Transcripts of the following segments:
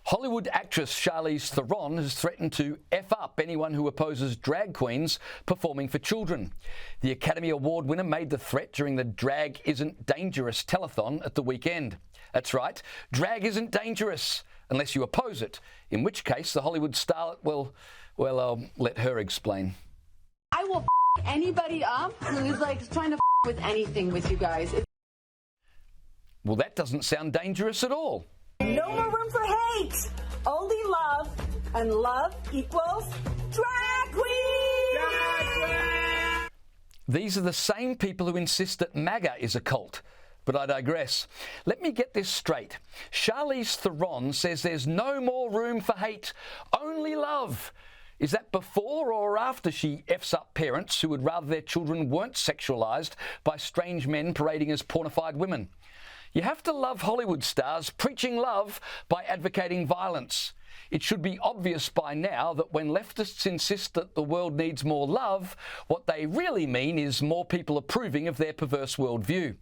Hollywood actress Charlize Theron has threatened to F up anyone who opposes drag queens performing for children. The Academy Award winner made the threat during the Drag Isn't Dangerous telethon at the weekend. That's right, drag isn't dangerous unless you oppose it, in which case the Hollywood starlet, well, I'll let her explain. I will anybody up who's like trying to with anything with you guys. Well, that doesn't sound dangerous at all. No more room for hate. Only love, and love equals drag queen. These are the same people who insist that MAGA is a cult. But I digress. Let me get this straight. Charlize Theron says there's no more room for hate, only love. Is that before or after she F's up parents who would rather their children weren't sexualised by strange men parading as pornified women? You have to love Hollywood stars preaching love by advocating violence. It should be obvious by now that when leftists insist that the world needs more love, what they really mean is more people approving of their perverse worldview.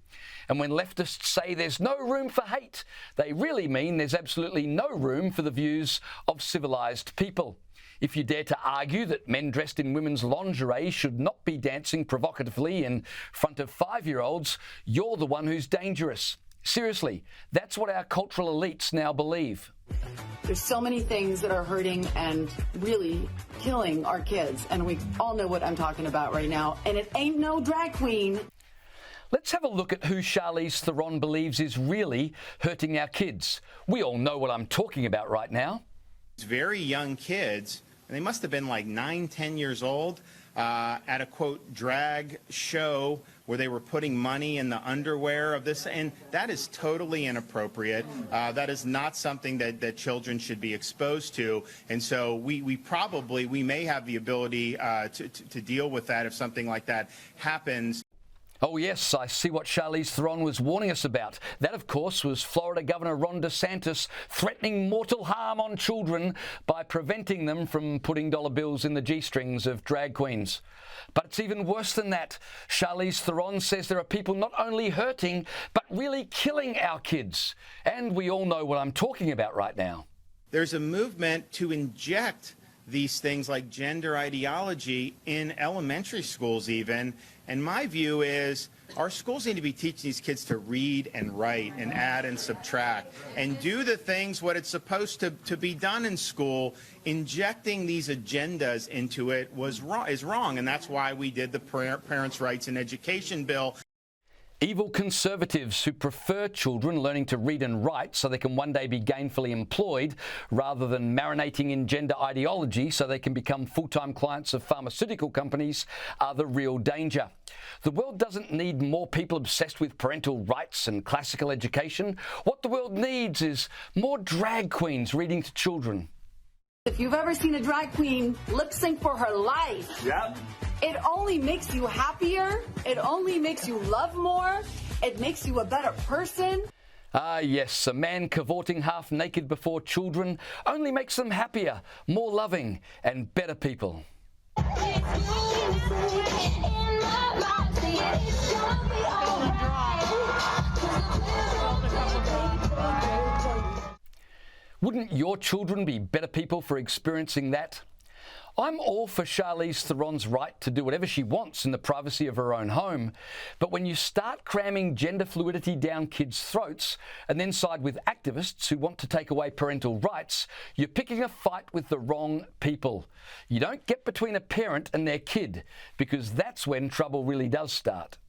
And when leftists say there's no room for hate, they really mean there's absolutely no room for the views of civilised people. If you dare to argue that men dressed in women's lingerie should not be dancing provocatively in front of 5-year-olds, you're the one who's dangerous. Seriously, that's what our cultural elites now believe. There's so many things that are hurting and really killing our kids, and we all know what I'm talking about right now, and it ain't no drag queen. Let's have a look at who Charlize Theron believes is really hurting our kids. We all know what I'm talking about right now. Very young kids, and they must have been like 9, 10 years old, at a, quote, drag show where they were putting money in the underwear of this, and that is totally inappropriate. That is not something that children should be exposed to, and so we may have the ability to deal with that if something like that happens. Oh yes, I see what Charlize Theron was warning us about. That, of course, was Florida Governor Ron DeSantis threatening mortal harm on children by preventing them from putting dollar bills in the G-strings of drag queens. But it's even worse than that. Charlize Theron says there are people not only hurting, but really killing our kids. And we all know what I'm talking about right now. There's a movement to inject these things like gender ideology in elementary schools even. And my view is our schools need to be teaching these kids to read and write and add and subtract and do the things what it's supposed to be done in school. Injecting these agendas into it is wrong, and that's why we did the Parents' Rights in Education bill. Evil conservatives who prefer children learning to read and write so they can one day be gainfully employed rather than marinating in gender ideology so they can become full-time clients of pharmaceutical companies are the real danger. The world doesn't need more people obsessed with parental rights and classical education. What the world needs is more drag queens reading to children. If you've ever seen a drag queen lip sync for her life, yep, it only makes you happier. It only makes you love more. It makes you a better person. Ah, yes, a man cavorting half naked before children only makes them happier, more loving, and better people. Wouldn't your children be better people for experiencing that? I'm all for Charlize Theron's right to do whatever she wants in the privacy of her own home, but when you start cramming gender fluidity down kids' throats and then side with activists who want to take away parental rights, you're picking a fight with the wrong people. You don't get between a parent and their kid, because that's when trouble really does start.